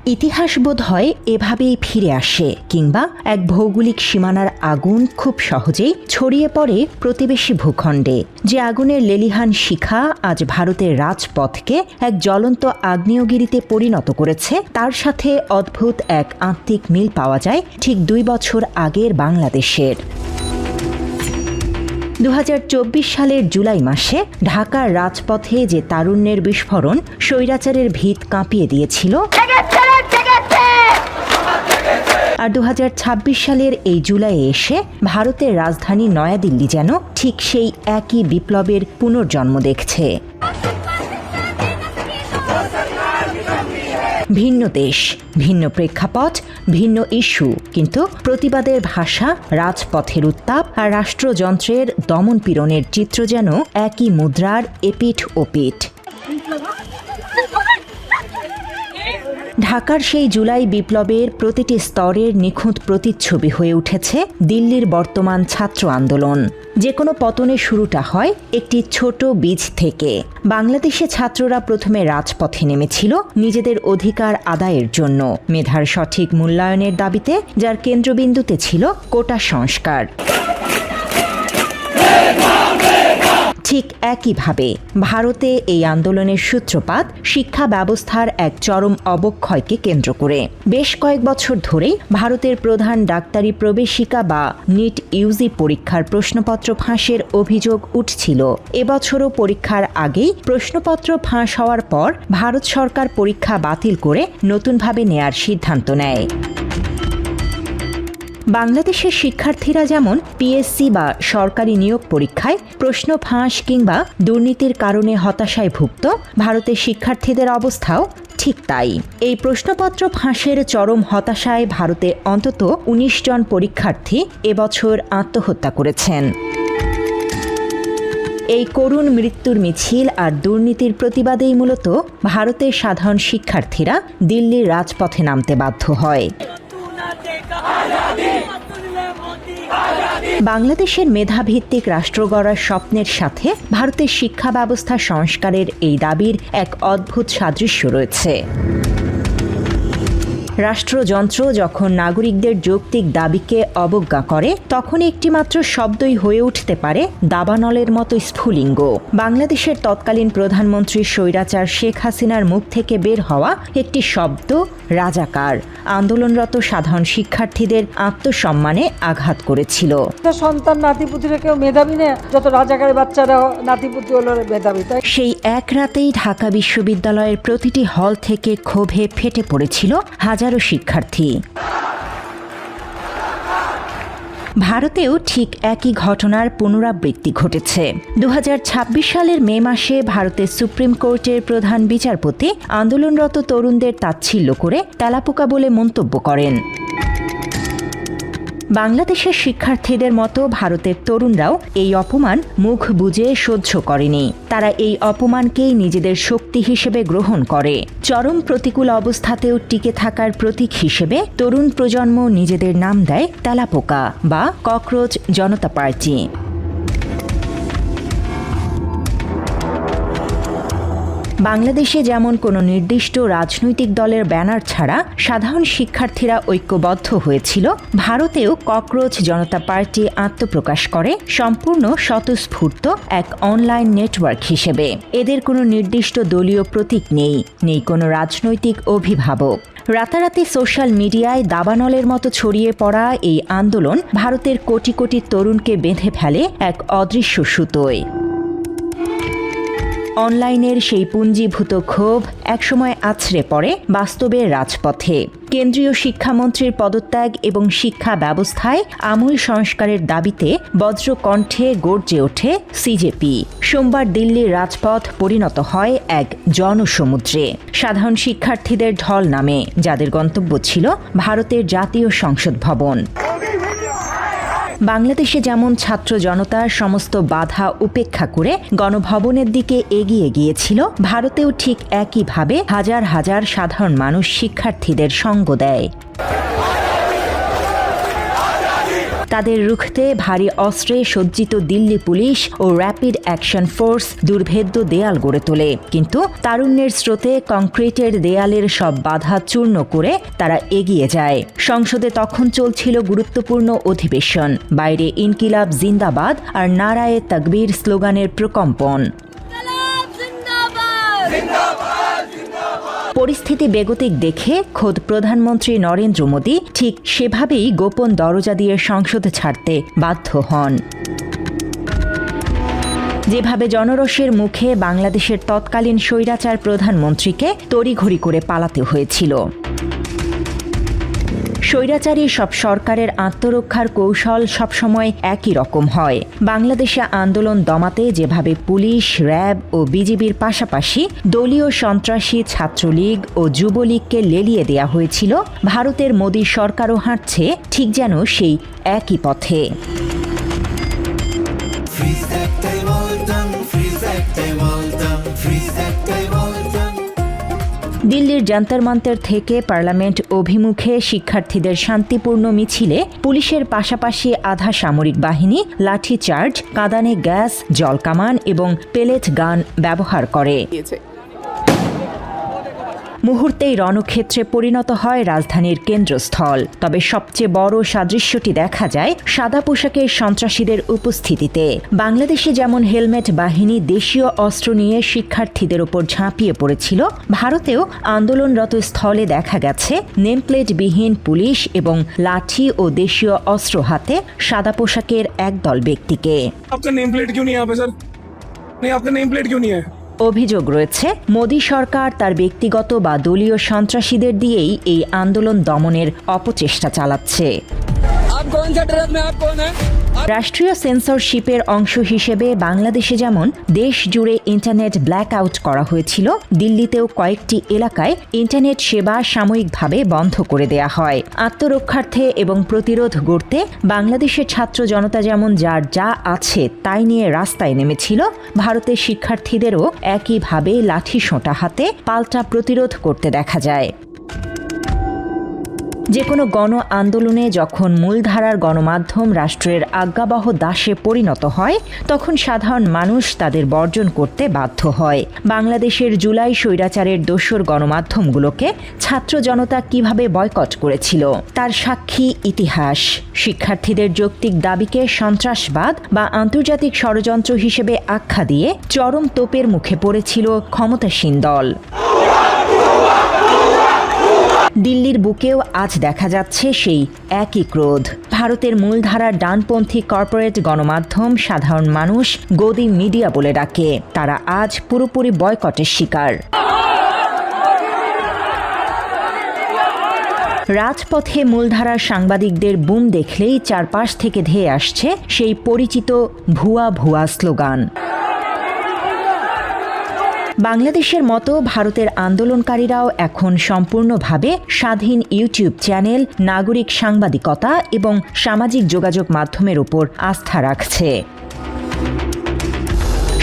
ইতিহাস বোধ হয় এভাবেই ফিরে আসে, কিংবা এক ভৌগোলিক সীমানার আগুন খুব সহজেই ছড়িয়ে পড়ে প্রতিবেশী ভূখণ্ডে। যে আগুনের লেলিহান শিখা আজ ভারতের রাজপথকে এক জ্বলন্ত আগ্নেয়গিরিতে পরিণত করেছে, তার সাথে অদ্ভুত এক আত্মিক মিল পাওয়া যায় ঠিক 2 বছর আগের বাংলাদেশের। 2024 সালের জুলাই মাসে ঢাকার রাজপথে যে তারুণ্যের বিস্ফোরণ স্বৈরাচারের ভিত কাঁপিয়ে দিয়েছিল, আর 2026 সালের এই জুলাইয়ে এসে ভারতের রাজধানী নয়াদিল্লি যেন ঠিক সেই একই বিপ্লবের পুনর্জন্ম দেখছে। ভিন্ন দেশ, ভিন্ন প্রেক্ষাপট, ভিন্ন ইস্যু, কিন্তু প্রতিবাদের ভাষা, রাজপথের উত্তাপ আর রাষ্ট্রযন্ত্রের দমনপীড়নের চিত্র যেন একই মুদ্রার এপিঠ ওপিঠ। ঢাকার সেই জুলাই বিপ্লবের প্রতিটি স্তরের নিখুঁত প্রতিচ্ছবি হয়ে উঠেছে দিল্লির বর্তমান ছাত্র আন্দোলন। যে কোনো পতনের শুরুটা হয় একটি ছোট বীজ থেকে। বাংলাদেশে ছাত্ররা প্রথমে রাজপথে নেমেছিল নিজেদের অধিকার আদায়ের জন্য, মেধার সঠিক মূল্যায়নের দাবিতে, যার কেন্দ্রবিন্দুতে ছিল কোটা সংস্কার। ঠিক একইভাবে ভারতে এই আন্দোলনের সূত্রপাত শিক্ষা ব্যবস্থার এক চরম অবক্ষয়কে কেন্দ্র করে। বেশ কয়েক বছর ধরেই ভারতের প্রধান ডাক্তারি প্রবেশিকা বা নিট ইউজি পরীক্ষার প্রশ্নপত্র ফাঁসের অভিযোগ উঠছিল। এবছরও পরীক্ষার আগেই প্রশ্নপত্র ফাঁস হওয়ার পর ভারত সরকার পরীক্ষা বাতিল করে নতুনভাবে নেয়ার সিদ্ধান্ত নেয়। বাংলাদেশের শিক্ষার্থীরা যেমন পিএসসি বা সরকারি নিয়োগ পরীক্ষায় প্রশ্ন ফাঁস কিংবা দুর্নীতির কারণে হতাশায় ভুগত, ভারতের শিক্ষার্থীদের অবস্থাও ঠিক তাই। এই প্রশ্নপত্র ফাঁসের চরম হতাশায় ভারতে অন্তত 19 জন পরীক্ষার্থী এবছর আত্মহত্যা করেছেন। এই করুণ মৃত্যুর মিছিল আর দুর্নীতির প্রতিবাদেই মূলত ভারতের সাধারণ শিক্ষার্থীরা দিল্লির রাজপথে নামতে বাধ্য হয়। বাংলাদেশের মেধাভিত্তিক রাষ্ট্র গড়ার স্বপ্নের সাথে ভারতের শিক্ষা ব্যবস্থা সংস্কারের এই দাবির এক অদ্ভুত সাদৃশ্য রয়েছে। রাষ্ট্রযন্ত্র যখন নাগরিকদের যৌক্তিক দাবিকে অবজ্ঞা করে, তখন একটিমাত্র শব্দই হয়ে উঠতে পারে দাবানলের মতো স্ফুলিঙ্গ। বাংলাদেশের তৎকালীন প্রধানমন্ত্রী স্বৈরাচার শেখ হাসিনার মুখ থেকে বের হওয়া একটি শব্দ রাজাকার আন্দোলনরত সাধারণ শিক্ষার্থীদের আত্মসম্মানে আঘাত করেছিল। সন্তান নাতিপুতিরা কেউ মেধাবী না, যত রাজাকারের বাচ্চারাও নাতিপুতি হলো মেধাবী। সেই এক রাতেই ঢাকা বিশ্ববিদ্যালয়ের প্রতিটি হল থেকে ক্ষোভে ফেটে পড়েছিল হাজারো শিক্ষার্থী। ভারতেও ঠিক একই ঘটনার পুনরাবৃত্তি ঘটেছে। 2026 সালের মে মাসে ভারতের সুপ্রিম কোর্টের প্রধান বিচারপতি আন্দোলনরত তরুণদের তাচ্ছিল্য করে তেলাপোকা বলে মন্তব্য করেন। বাংলাদেশের শিক্ষার্থীদের মতো ভারতের তরুণরাও এই অপমান মুখ বুজে সহ্য করেনি। তারা এই অপমানকেই নিজেদের শক্তি হিসেবে গ্রহণ করে। চরম প্রতিকূল অবস্থাতেও টিকে থাকার প্রতীক হিসেবে তরুণ প্রজন্ম নিজেদের নাম দেয় তেলাপোকা বা ককরোচ জনতা পার্টি। বাংলাদেশে যেমন কোনো নির্দিষ্ট রাজনৈতিক দলের ব্যানার ছাড়া সাধারণ শিক্ষার্থীরা ঐক্যবদ্ধ হয়েছিল, ভারতেও ককরোচ জনতা পার্টি আত্মপ্রকাশ করে সম্পূর্ণ স্বতঃস্ফূর্ত এক অনলাইন নেটওয়ার্ক হিসেবে। এদের কোনো নির্দিষ্ট দলীয় প্রতীক নেই কোনো রাজনৈতিক অভিভাবক। রাতারাতি সোশ্যাল মিডিয়ায় দাবানলের মতো ছড়িয়ে পড়া এই আন্দোলন ভারতের কোটি কোটি তরুণকে বেঁধে ফেলে এক অদৃশ্য সুতোয়। অনলাইনের সেই পুঞ্জীভূত ক্ষোভ একসময় আছড়ে পড়ে বাস্তবের রাজপথে। কেন্দ্রীয় শিক্ষামন্ত্রীর পদত্যাগ এবং শিক্ষা ব্যবস্থায় আমূল সংস্কারের দাবিতে বজ্রকণ্ঠে গর্জে ওঠে সিজেপি। সোমবার দিল্লির রাজপথ পরিণত হয় এক জনসমুদ্রে। সাধারণ শিক্ষার্থীদের ঢল নামে, যাদের গন্তব্য ছিল ভারতের জাতীয় সংসদ ভবন। বাংলাদেশে যেমন ছাত্র জনতার সমস্ত বাধা উপেক্ষা করে গণভবনের দিকে এগিয়ে গিয়েছিল, ভারতেও ঠিক একইভাবে হাজার হাজার সাধারণ মানুষ শিক্ষার্থীদের সঙ্গ দেয়। তাদের রুখতে ভারী অস্ত্রে সজ্জিত দিল্লি পুলিশ ও র্যাপিড অ্যাকশন ফোর্স দুর্ভেদ্য দেয়াল গড়ে তোলে, কিন্তু তারুণ্যের স্রোতে কংক্রিটের দেয়ালের সব বাধা চূর্ণ করে তারা এগিয়ে যায়। সংসদে তখন চলছিল গুরুত্বপূর্ণ অধিবেশন। বাইরে ইনকিলাব জিন্দাবাদ আর নারায়ে তাকবীর স্লোগানের প্রকম্পন। পরিস্থিতি বেগতিক দেখে খোদ প্রধানমন্ত্রী নরেন্দ্র মোদী ঠিক সেভাবেই গোপন দরজা দিয়ে সংসদ ছাড়তে বাধ্য হন। যেভাবে জনরোষের মুখে বাংলাদেশের তৎকালীন স্বৈরাচার প্রধানমন্ত্রীকে তড়িঘড়ি করে পালাতে হয়েছিল। স্বৈরাচারী সব সরকারের আত্মরক্ষার কৌশল সবসময় একই রকম হয়। বাংলাদেশে আন্দোলন দমাতে যেভাবে পুলিশ, র্যাব ও বিজিবির পাশাপাশি দলীয় সন্ত্রাসী ছাত্রলীগ ও যুবলীগকে লেলিয়ে দেয়া হয়েছিল, ভারতের মোদী সরকারও হাঁটছে ঠিক যেন সেই একই পথে। দিল্লির যন্তর মন্তর থেকে পার্লামেন্ট অভিমুখে শিক্ষার্থীদের শান্তিপূর্ণ মিছিলে পুলিশের পাশাপাশি আধা সামরিক বাহিনী লাঠিচার্জ, কাঁদানে গ্যাস, জলকামান এবং পেলেট গান ব্যবহার করে। মুহূর্তেই রণক্ষেত্রে পরিণত হয় রাজধানীর কেন্দ্রস্থল। তবে সবচেয়ে বড় সাদৃশ্যটি দেখা যায় সাদা পোশাকের সন্ত্রাসীদের উপস্থিতিতে। বাংলাদেশে যেমন হেলমেট বাহিনী দেশীয় অস্ত্র নিয়ে শিক্ষার্থীদের ওপর ঝাঁপিয়ে পড়েছিল, ভারতেও আন্দোলনরত স্থলে দেখা গেছে নেমপ্লেটবিহীন পুলিশ এবং লাঠি ও দেশীয় অস্ত্র হাতে সাদা পোশাকের একদল ব্যক্তিকে। অভিযোগ রয়েছে মোদী সরকার তার ব্যক্তিগত বা দলীয় সন্ত্রাসীদের দিয়েই এই আন্দোলন দমনের অপচেষ্টা চালাচ্ছে। রাষ্ট্রীয় সেন্সরশিপের অংশ হিসেবে বাংলাদেশে যেমন দেশ জুড়ে ইন্টারনেট ব্ল্যাক আউট করা হয়েছিল, দিল্লিতেও কয়েকটি এলাকায় ইন্টারনেট সেবা সাময়িকভাবে বন্ধ করে দেয়া হয়। আত্মরক্ষার্থে এবং প্রতিরোধ গড়তে বাংলাদেশের ছাত্র জনতা যেমন যার যা আছে তাই নিয়ে রাস্তায় নেমেছিল, ভারতের শিক্ষার্থীদেরও একইভাবে লাঠি সোঁটা হাতে পাল্টা প্রতিরোধ করতে দেখা যায়। যে কোনো গণ আন্দোলনে যখন মূলধারার গণমাধ্যম রাষ্ট্রের আজ্ঞাবহ দাসে পরিণত হয়, তখন সাধারণ মানুষ তাদের বর্জন করতে বাধ্য হয়। বাংলাদেশের জুলাই স্বৈরাচারের দোসর গণমাধ্যমগুলোকে ছাত্র জনতা কিভাবে বয়কট করেছিল তার সাক্ষী ইতিহাস। শিক্ষার্থীদের যৌক্তিক দাবিকে সন্ত্রাসবাদ বা আন্তর্জাতিক ষড়যন্ত্র হিসেবে আখ্যা দিয়ে চরম তোপের মুখে পড়েছিল ক্ষমতাসীন দল। দিল্লির বুকেও আজ দেখা যাচ্ছে সেই একই ক্রোধ। ভারতের মূলধারার ডানপন্থী কর্পোরেট গণমাধ্যম সাধারণ মানুষ গদি মিডিয়া বলে ডাকে, তারা আজ পুরোপুরি বয়কটের শিকার। রাজপথে মূলধারার সাংবাদিকদের বুম দেখলেই চারপাশ থেকে ধেয়ে আসছে সেই পরিচিত ভুয়া ভুয়া স্লোগান। বাংলাদেশের মতো ভারতের আন্দোলনকারীরাও এখন সম্পূর্ণভাবে স্বাধীন ইউটিউব চ্যানেল, নাগরিক সাংবাদিকতা এবং সামাজিক যোগাযোগ মাধ্যমের উপর আস্থা রাখছে।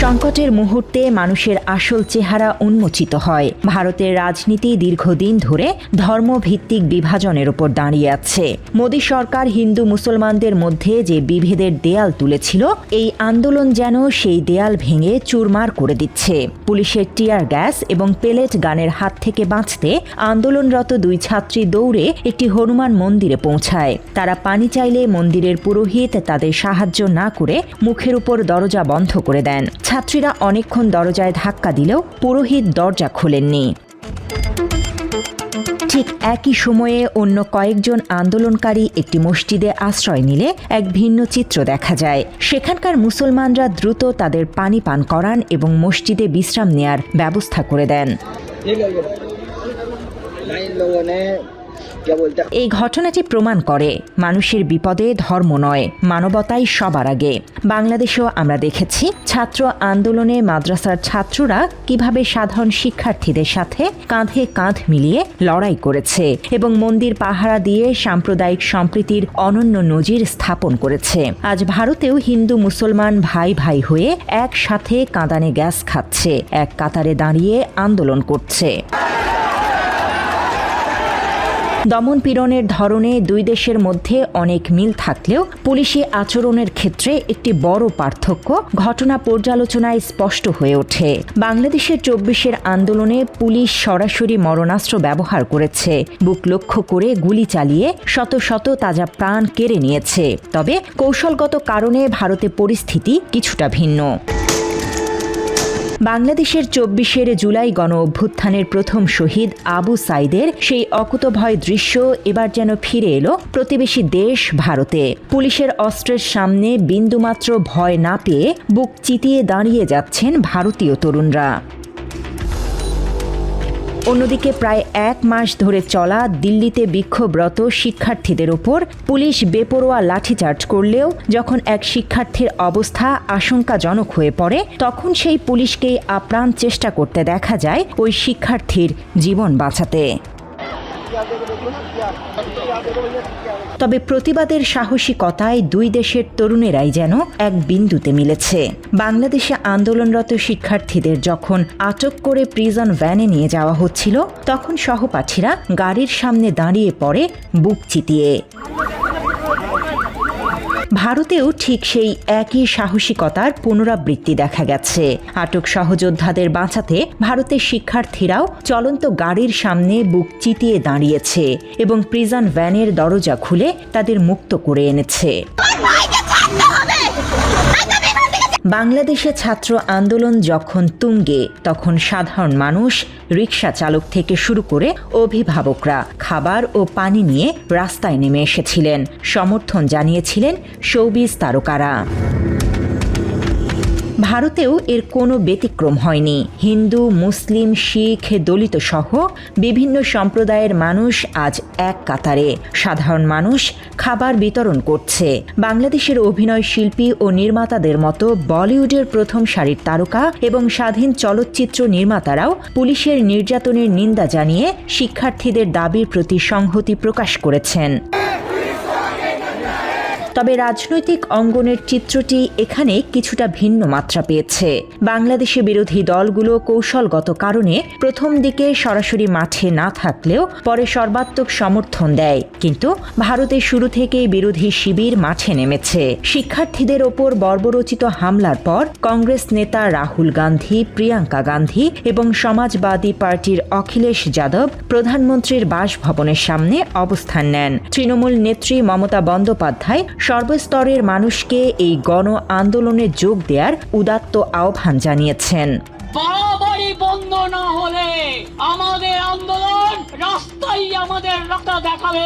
সংকটের মুহূর্তে মানুষের আসল চেহারা উন্মোচিত হয়। ভারতের রাজনীতি দীর্ঘদিন ধরে ধর্মভিত্তিক বিভাজনের উপর দাঁড়িয়ে আছে। মোদী সরকার হিন্দু মুসলমানদের মধ্যে যে বিভেদের দেয়াল তুলেছিল, এই আন্দোলন যেন সেই দেয়াল ভেঙে চুরমার করে দিচ্ছে। পুলিশের টিয়ার গ্যাস এবং পেলেট গানের হাত থেকে বাঁচতে আন্দোলনরত দুই ছাত্রী দৌড়ে একটি হনুমান মন্দিরে পৌঁছায়। তারা পানি চাইলে মন্দিরের পুরোহিত তাদের সাহায্য না করে মুখের উপর দরজা বন্ধ করে দেন। ছাত্রীরা অনেকক্ষণ দরজায় ধাক্কা দিলেও পুরোহিত দরজা খোলেননি। ঠিক একই সময়ে অন্য কয়েকজন আন্দোলনকারী একটি মসজিদে আশ্রয় নিলে এক ভিন্ন চিত্র দেখা যায়। সেখানকার মুসলমানরা দ্রুত তাদের পানি পান করান এবং মসজিদে বিশ্রাম নেয়ার ব্যবস্থা করে দেন। এই ঘটনাটি প্রমাণ করে মানুষের বিপদে ধর্ম নয়, মানবতাই সবার আগে। বাংলাদেশেও আমরা দেখেছি ছাত্র আন্দোলনে মাদ্রাসার ছাত্ররা কিভাবে সাধারণ শিক্ষার্থীদের সাথে কাঁধে কাঁধ মিলিয়ে লড়াই করেছে এবং মন্দির পাহারা দিয়ে সাম্প্রদায়িক সম্প্রীতির অনন্য নজির স্থাপন করেছে। আজ ভারতেও হিন্দু মুসলমান ভাই ভাই হয়ে একসাথে কাঁদানে গ্যাস খাচ্ছে, এক কাতারে দাঁড়িয়ে আন্দোলন করছে। দমন-পীড়নের ধরনে দুই দেশের মধ্যে অনেক মিল থাকলেও পুলিশি আচরণের ক্ষেত্রে একটি বড় পার্থক্য ঘটনা পর্যালোচনায় স্পষ্ট হয়ে ওঠে। বাংলাদেশের ২৪-এর আন্দোলনে পুলিশ সরাসরি মরণাস্ত্র ব্যবহার করেছে, বুক লক্ষ্য করে গুলি চালিয়ে শত শত তাজা প্রাণ কেড়ে নিয়েছে। তবে কৌশলগত কারণে ভারতে পরিস্থিতি কিছুটা ভিন্ন। বাংলাদেশের ২৪-এর জুলাই গণ অভ্যুত্থানের প্রথম শহীদ আবু সাইদের সেই অকুতভয় দৃশ্য এবার যেন ফিরে এলো প্রতিবেশী দেশ ভারতে। পুলিশের অস্ত্রের সামনে বিন্দুমাত্র ভয় না পেয়ে বুক চিতিয়ে দাঁড়িয়ে যাচ্ছেন ভারতীয় তরুণরা। অন্যদিকে প্রায় ১ মাস ধরে চলা দিল্লিতে বিক্ষোভরত শিক্ষার্থীদের ওপর পুলিশ বেপরোয়া লাঠিচার্জ করলেও যখন এক শিক্ষার্থীর অবস্থা আশঙ্কাজনক হয়ে পড়ে তখন সেই পুলিশকেই আপ্রাণ চেষ্টা করতে দেখা যায় ওই শিক্ষার্থীর জীবন বাঁচাতে। তবে প্রতিবাদের সাহসিকতায় দুই দেশের তরুণেরাই যেন এক বিন্দুতে মিলেছে। বাংলাদেশে আন্দোলনরত শিক্ষার্থীদের যখন আটক করে প্রিজন ভ্যানে নিয়ে যাওয়া হচ্ছিল তখন সহপাঠীরা গাড়ির সামনে দাঁড়িয়ে পড়ে বুক চিতিয়ে। ভারতেও ঠিক সেই একই সাহসিকতার পুনরাবৃত্তি দেখা গেছে। আটক সহযোদ্ধাদের বাঁচাতে ভারতের শিক্ষার্থীরাও চলন্ত গাড়ির সামনে বুক চিতিয়ে দাঁড়িয়েছে এবং প্রিজন ভ্যানের দরজা খুলে তাদের মুক্ত করে এনেছে। বাংলাদেশে ছাত্র আন্দোলন যখন তুঙ্গে তখন সাধারণ মানুষ, রিকশা চালক থেকে শুরু করে অভিভাবকরা খাবার ও পানি নিয়ে রাস্তায় নেমে এসেছিলেন। সমর্থন জানিয়েছিলেন শোবিজ তারকারা। ভারতেও এর কোনো ব্যতিক্রম হয়নি। হিন্দু, মুসলিম, শিখ, দলিত সহ বিভিন্ন সম্প্রদায়ের মানুষ আজ এক কাতারে। সাধারণ মানুষ খাবার বিতরণ করছে। বাংলাদেশের অভিনয় শিল্পী ও নির্মাতাদের মতো বলিউডের প্রথম সারির তারকা এবং স্বাধীন চলচ্চিত্র নির্মাতারাও পুলিশের নির্যাতনের নিন্দা জানিয়ে শিক্ষার্থীদের দাবির প্রতি সংহতি প্রকাশ করেছেন। তবে রাজনৈতিক অঙ্গনের চিত্রটি এখানে কিছুটা ভিন্ন মাত্রা পেয়েছে। বাংলাদেশে বিরোধী দলগুলো কৌশলগত কারণে প্রথম দিকে সরাসরি মাঠে না থাকলেও পরে সর্বাত্মক সমর্থন দেয়, কিন্তু ভারতে শুরু থেকেই বিরোধী শিবির মাঠে নেমেছে। শিক্ষার্থীদের ওপর বর্বরচিত হামলার পর কংগ্রেস নেতা রাহুল গান্ধী, প্রিয়াঙ্কা গান্ধী এবং সমাজবাদী পার্টির অখিলেশ যাদব প্রধানমন্ত্রীর বাসভবনের সামনে অবস্থান নেন। তৃণমূল নেত্রী মমতা বন্দ্যোপাধ্যায় সর্বস্তরের মানুষকে এই গণ আন্দোলনে যোগ দেওয়ার উদাত্ত আহ্বান জানিয়েছেন। বাড়াবাড়ি বন্ধ না হলে আমাদের আন্দোলন রাস্তায় আমাদের রাস্তা দেখাবে।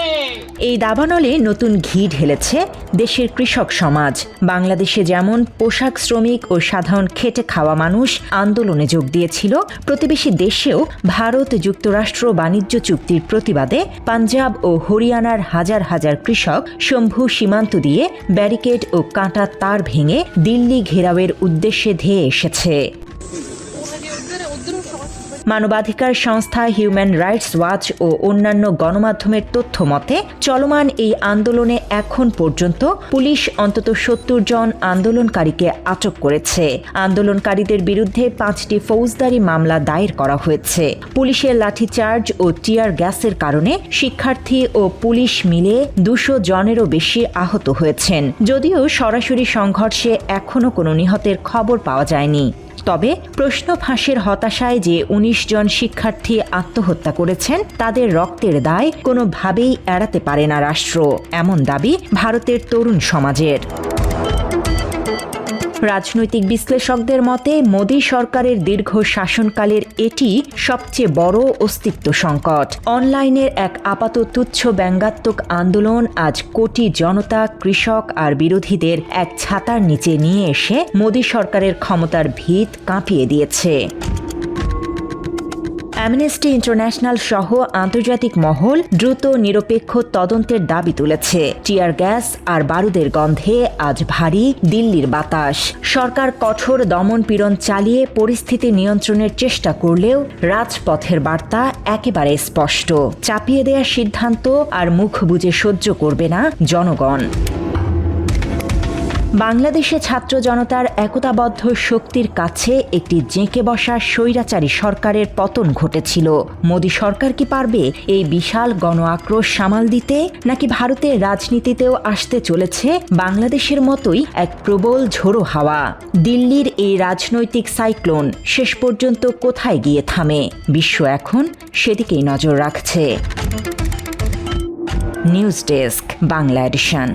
এই দাবানলে নতুন ঘি ঢেলেছে দেশের কৃষক সমাজ। বাংলাদেশে যেমন পোশাক শ্রমিক ও সাধারণ খেটে খাওয়া মানুষ আন্দোলনে যোগ দিয়েছিল, প্রতিবেশী দেশেও ভারত যুক্তরাষ্ট্র বাণিজ্য চুক্তির প্রতিবাদে পাঞ্জাব ও হরিয়ানার হাজার হাজার কৃষক শম্ভু সীমান্ত দিয়ে ব্যারিকেড ও কাঁটা তার ভেঙে দিল্লি ঘেরাওয়ের উদ্দেশ্যে ধেয়ে এসেছে। মানবাধিকার সংস্থা হিউম্যান রাইটস ওয়াচ ও অন্যান্য গণমাধ্যমের তথ্য মতে চলমান এই আন্দোলনে এখন পর্যন্ত পুলিশ অন্তত ৭০ জন আন্দোলনকারীকে আটক করেছে। আন্দোলনকারীদের বিরুদ্ধে ৫টি ফৌজদারি মামলা দায়ের করা হয়েছে। পুলিশের লাঠিচার্জ ও টিয়ার গ্যাসের কারণে শিক্ষার্থী ও পুলিশ মিলে ২০০ জনেরও বেশি আহত হয়েছেন। যদিও সরাসরি সংঘর্ষে এখনও কোনো নিহতের খবর পাওয়া যায়নি। তবে প্রশ্ন ফাঁসের হতাশায় যে ১৯ জন শিক্ষার্থী আত্মহত্যা করেছেন তাদের রক্তের দায় কোনোভাবেই এড়াতে পারে না রাষ্ট্র, এমন দাবি ভারতের তরুণ সমাজের। রাজনৈতিক বিশ্লেষকদের মতে মোদী সরকারের দীর্ঘ শাসনকালের এটি সবচেয়ে বড় অস্তিত্ব সংকট। অনলাইনের এক আপাত তুচ্ছ ব্যঙ্গাত্মক আন্দোলন আজ কোটি জনতা, কৃষক আর বিরোধীদের এক ছাতার নিচে নিয়ে এসে মোদী সরকারের ক্ষমতার ভিত কাঁপিয়ে দিয়েছে। অ্যামনেস্টি ইন্টারন্যাশনাল সহ আন্তর্জাতিক মহল দ্রুত নিরপেক্ষ তদন্তের দাবি তুলেছে। টিয়ার গ্যাস আর বারুদের গন্ধে আজ ভারী দিল্লির বাতাস। সরকার কঠোর দমন-পীড়ন চালিয়ে পরিস্থিতি নিয়ন্ত্রণের চেষ্টা করলেও রাজপথের বার্তা একেবারে স্পষ্ট। চাপিয়ে দেওয়ার সিদ্ধান্ত আর মুখ বুজে সহ্য করবে না জনগণ। বাংলাদেশে ছাত্র জনতার একতাবদ্ধ শক্তির কাছে একটি জেঁকে বসা স্বৈরাচারী সরকারের পতন ঘটেছিল। মোদি সরকার কি পারবে এই বিশাল গণ আক্রোশ সামাল দিতে, নাকি ভারতের রাজনীতিতেও আসতে চলেছে বাংলাদেশের মতোই এক প্রবল ঝোড়ো হাওয়া? দিল্লির এই রাজনৈতিক সাইক্লোন শেষ পর্যন্ত কোথায় গিয়ে থামে? বিশ্ব এখন সেদিকেই নজর রাখছে। News desk, Bangla addition.